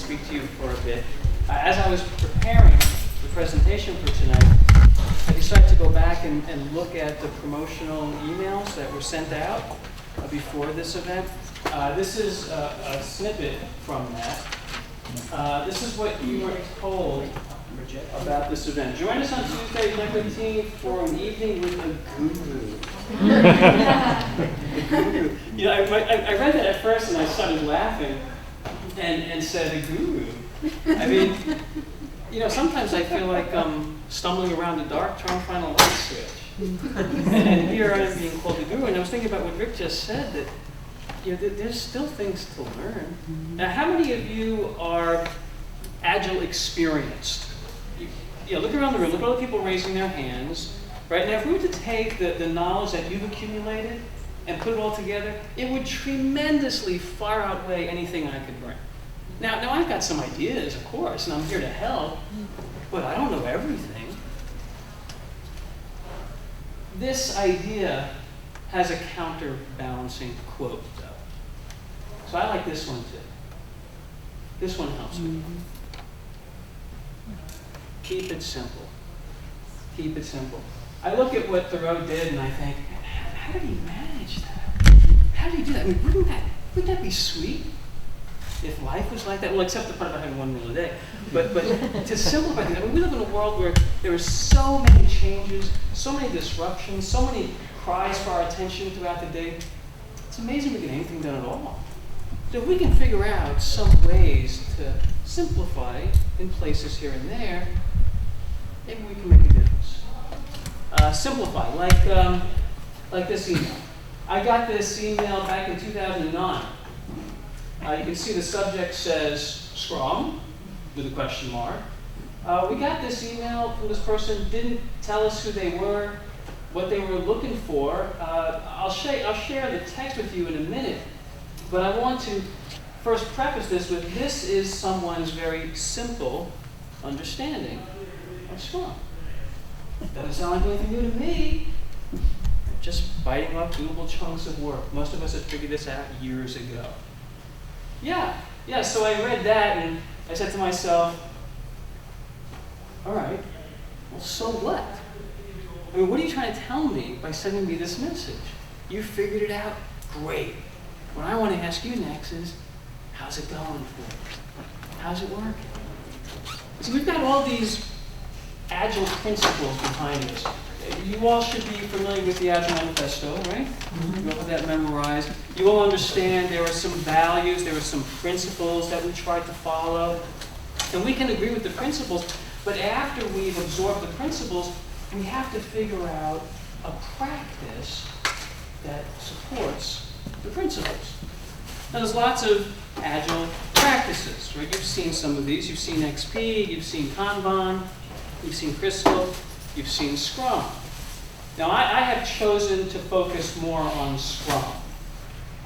speak to you for a bit. As I was preparing the presentation for tonight, I decided to go back and look at the promotional emails that were sent out before this event. This is a snippet from that. This is what you were told about this event. Join us on Tuesday, November 18th for an evening with a guru. A guru. You know, I read that at first and I started laughing and said, a guru? I mean, you know, sometimes I feel like I'm stumbling around the dark trying to find a light switch. And here I am being called a guru. And I was thinking about what Rick just said, that you know, there's still things to learn. Now, how many of you are Agile experienced? You know, look around the room, look at all the people raising their hands. Right now, if we were to take the knowledge that you've accumulated and put it all together, it would tremendously far outweigh anything I could bring. Now I've got some ideas, of course, and I'm here to help, but I don't know everything. This idea has a counterbalancing quote, though. So I like this one, too. This one helps me. Keep it simple. Keep it simple. I look at what Thoreau did and I think, how did he manage that? How did he do that? I mean, wouldn't that be sweet if life was like that? Well, except the part about having one meal a day. But to simplify things, I mean, we live in a world where there are so many changes, so many disruptions, so many cries for our attention throughout the day. It's amazing we get anything done at all. So if we can figure out some ways to simplify in places here and there, maybe we can make a difference. Simplify, like this email. I got this email back in 2009. You can see the subject says Scrum with a question mark. We got this email from this person, didn't tell us who they were, what they were looking for. I'll share the text with you in a minute, but I want to first preface this with this is someone's very simple understanding of Scrum. Doesn't sound like anything new to me. Just biting off doable chunks of work. Most of us have figured this out years ago. Yeah, so I read that and I said to myself, all right, well, so what? I mean, what are you trying to tell me by sending me this message? You figured it out? Great. What I want to ask you next is, how's it going for you? How's it working? See, we've got all these Agile principles behind us. You all should be familiar with the Agile Manifesto, right? You all have that memorized. You all understand there are some values, there are some principles that we try to follow. And we can agree with the principles, but after we've absorbed the principles, we have to figure out a practice that supports the principles. Now, there's lots of Agile practices, right? You've seen some of these. You've seen XP, you've seen Kanban, you've seen Crystal, you've seen Scrum. Now, I have chosen to focus more on Scrum.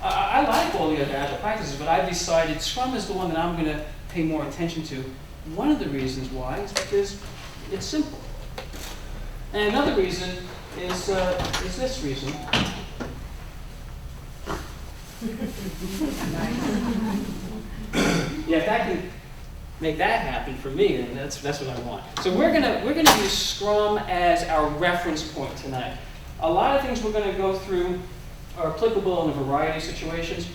I like all the other Agile practices, but I've decided Scrum is the one that I'm going to pay more attention to. One of the reasons why is because it's simple. And another reason is this reason. Yeah, if that can make that happen for me, then that's what I want. So we're gonna use Scrum as our reference point tonight. A lot of things we're gonna go through are applicable in a variety of situations,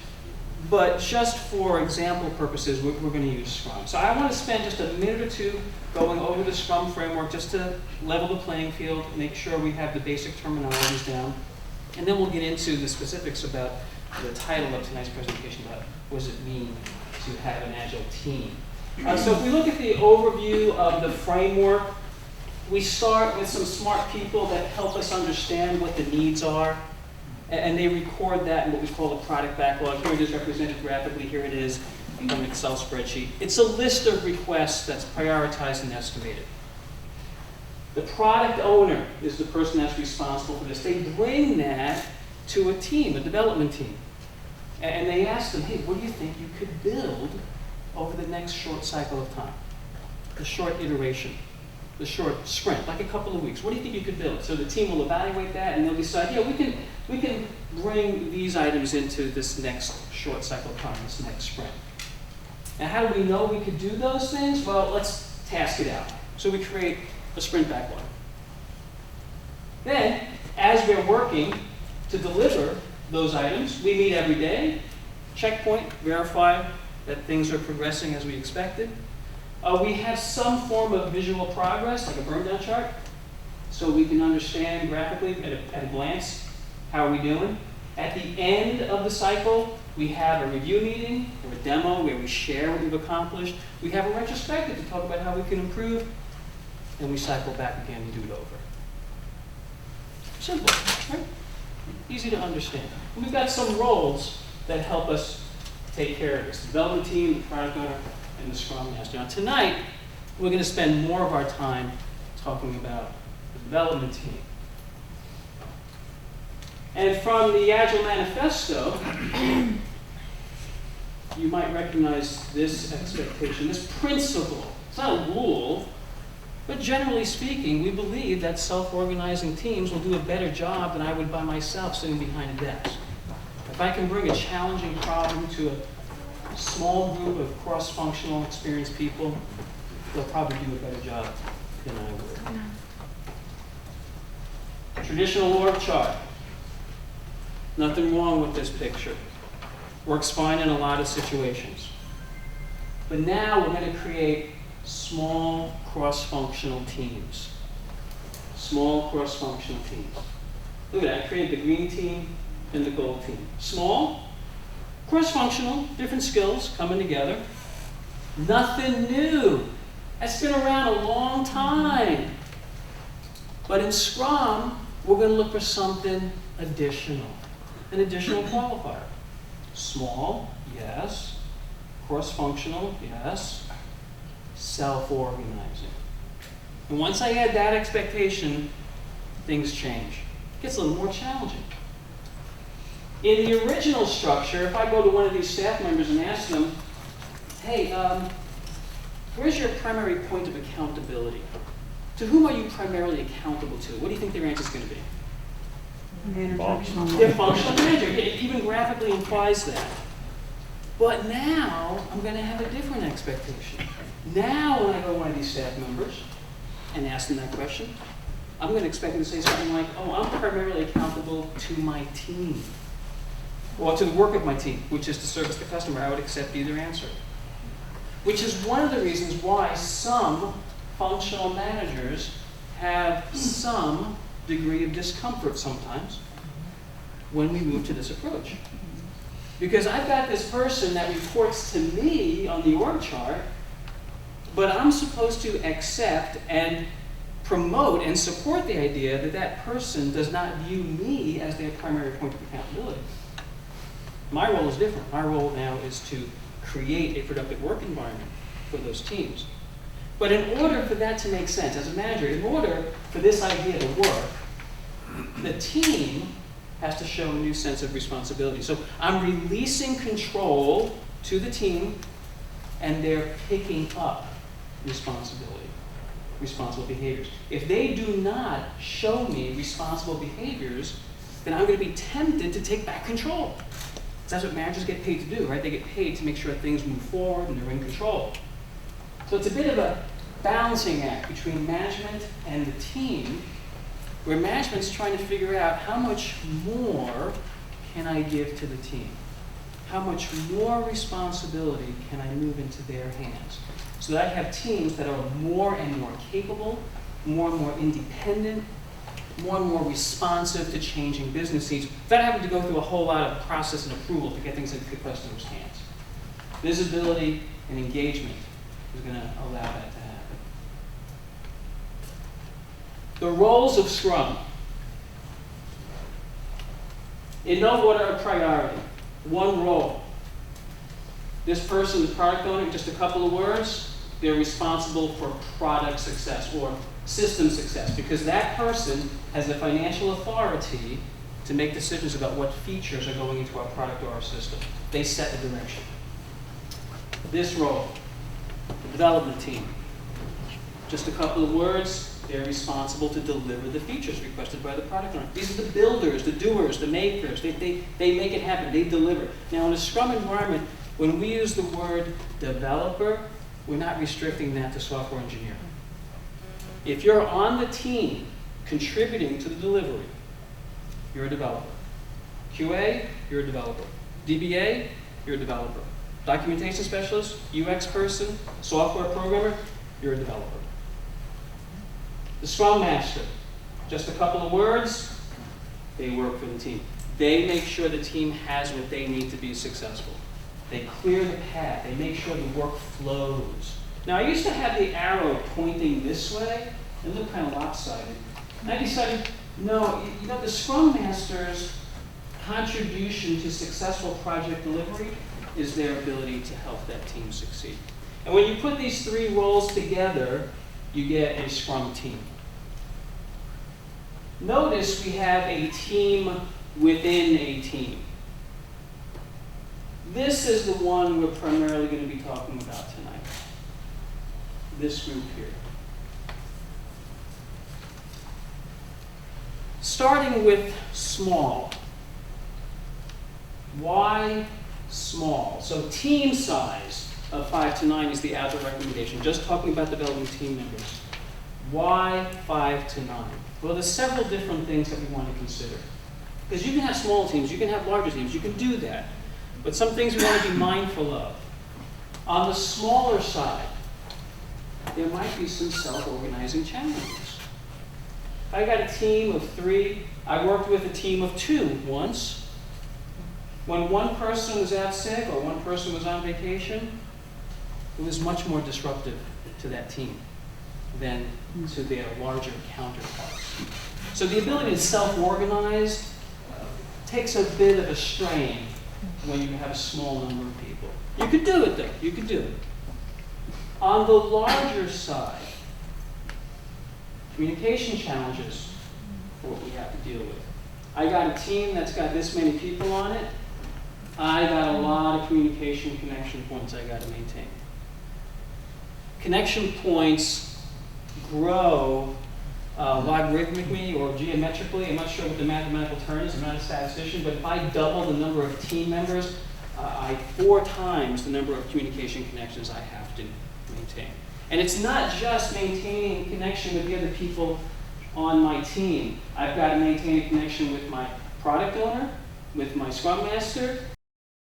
but just for example purposes, we're gonna use Scrum. So I want to spend just a minute or two going over the Scrum framework just to level the playing field, make sure we have the basic terminologies down, and then we'll get into the specifics about the title of tonight's presentation, about what does it mean to have an Agile team. So if we look at the overview of the framework, we start with some smart people that help us understand what the needs are, and they record that in what we call a product backlog. Here it is represented graphically. Here it is in an Excel spreadsheet. It's a list of requests that's prioritized and estimated. The product owner is the person that's responsible for this. They bring that to a team, a development team, and they ask them, hey, what do you think you could build over the next short cycle of time, the short iteration, the short sprint, like a couple of weeks? What do you think you could build? So the team will evaluate that and they'll decide, yeah, we can bring these items into this next short cycle of time, this next sprint. And how do we know we could do those things? Well, let's task it out. So we create a sprint backlog. Then, as we're working to deliver those items, we meet every day, checkpoint, verify that things are progressing as we expected. We have some form of visual progress, like a burn-down chart, so we can understand graphically at a glance how are we doing. At the end of the cycle, we have a review meeting or a demo where we share what we've accomplished. We have a retrospective to talk about how we can improve, and we cycle back again and do it over. Simple, right? Easy to understand. And we've got some roles that help us take care of this. The development team, the product owner, and the Scrum Master. Now tonight, we're going to spend more of our time talking about the development team. And from the Agile Manifesto, you might recognize this expectation, this principle. It's not a rule, but generally speaking, we believe that self-organizing teams will do a better job than I would by myself sitting behind a desk. If I can bring a challenging problem to a small group of cross-functional experienced people, they'll probably do a better job than I would. Traditional org chart. Nothing wrong with this picture. Works fine in a lot of situations. But now we're going to create small cross-functional teams. Small cross-functional teams. Look at that. I created the green team and the gold team. Small, cross-functional, different skills coming together. Nothing new. That's been around a long time. But in Scrum, we're going to look for something additional. An additional qualifier. Small, yes. Cross-functional, yes. Self-organizing. And once I add that expectation, things change. It gets a little more challenging. In the original structure, if I go to one of these staff members and ask them, hey, where's your primary point of accountability? To whom are you primarily accountable to? What do you think their answer is going to be? Their functional manager. It even graphically implies that. But now, I'm going to have a different expectation. Now, when I go to one of these staff members and ask them that question, I'm going to expect them to say something like, oh, I'm primarily accountable to my team. Or to the work of my team, which is to service the customer. I would accept either answer. Which is one of the reasons why some functional managers have some degree of discomfort sometimes when we move to this approach. Because I've got this person that reports to me on the org chart, but I'm supposed to accept and promote and support the idea that that person does not view me as their primary point of accountability. My role is different. My role now is to create a productive work environment for those teams. But in order for that to make sense, as a manager, in order for this idea to work, the team has to show a new sense of responsibility. So I'm releasing control to the team, and they're picking up responsibility, responsible behaviors. If they do not show me responsible behaviors, then I'm going to be tempted to take back control. That's what managers get paid to do, right? They get paid to make sure things move forward and they're in control. So it's a bit of a balancing act between management and the team, where management's trying to figure out how much more can I give to the team? How much more responsibility can I move into their hands? So that I have teams that are more and more capable, more and more independent, more and more responsive to changing business needs, without having to go through a whole lot of process and approval to get things into the customer's hands. Visibility and engagement is going to allow that to happen. The roles of Scrum. In no order of priority. One role. This person, the product owner, just a couple of words, they're responsible for product success or system success, because that person has the financial authority to make decisions about what features are going into our product or our system. They set the direction. This role, the development team, just a couple of words, they're responsible to deliver the features requested by the product owner. These are the builders, the doers, the makers. They make it happen. They deliver. Now, in a Scrum environment, When we use the word developer, we're not restricting that to software engineer. If you're on the team contributing to the delivery, you're a developer. QA, you're a developer. DBA, you're a developer. Documentation specialist, UX person, software programmer, you're a developer. The Scrum Master, just a couple of words, they work for the team. They make sure the team has what they need to be successful. They clear the path. They make sure the work flows. Now, I used to have the arrow pointing this way. It looked kind of lopsided. And I decided, no, the Scrum Master's contribution to successful project delivery is their ability to help that team succeed. And when you put these three roles together, you get a Scrum team. Notice we have a team within a team. This is the one we're primarily going to be talking about tonight. This group here. Starting with small. Why small? So team size of 5 to 9 is the agile recommendation. Just talking about developing team members. Why 5 to 9? Well, there's several different things that we want to consider. Because you can have small teams, you can have larger teams, you can do that. But some things we want to be mindful of. On the smaller side, there might be some self-organizing challenges. If I got a team of 3, I worked with a team of 2 once. When one person was out sick or one person was on vacation, it was much more disruptive to that team than to their larger counterparts. So the ability to self-organize takes a bit of a strain when you have a small number of people. You could do it though, you could do it. On the larger side, communication challenges are what we have to deal with. I got a team that's got this many people on it. I got a lot of communication connection points I got to maintain. Connection points grow logarithmically or geometrically. I'm not sure what the mathematical term is. I'm not a statistician, but if I double the number of team members, I 4 times the number of communication connections I have to maintain. And it's not just maintaining a connection with the other people on my team. I've got to maintain a connection with my product owner, with my Scrum Master,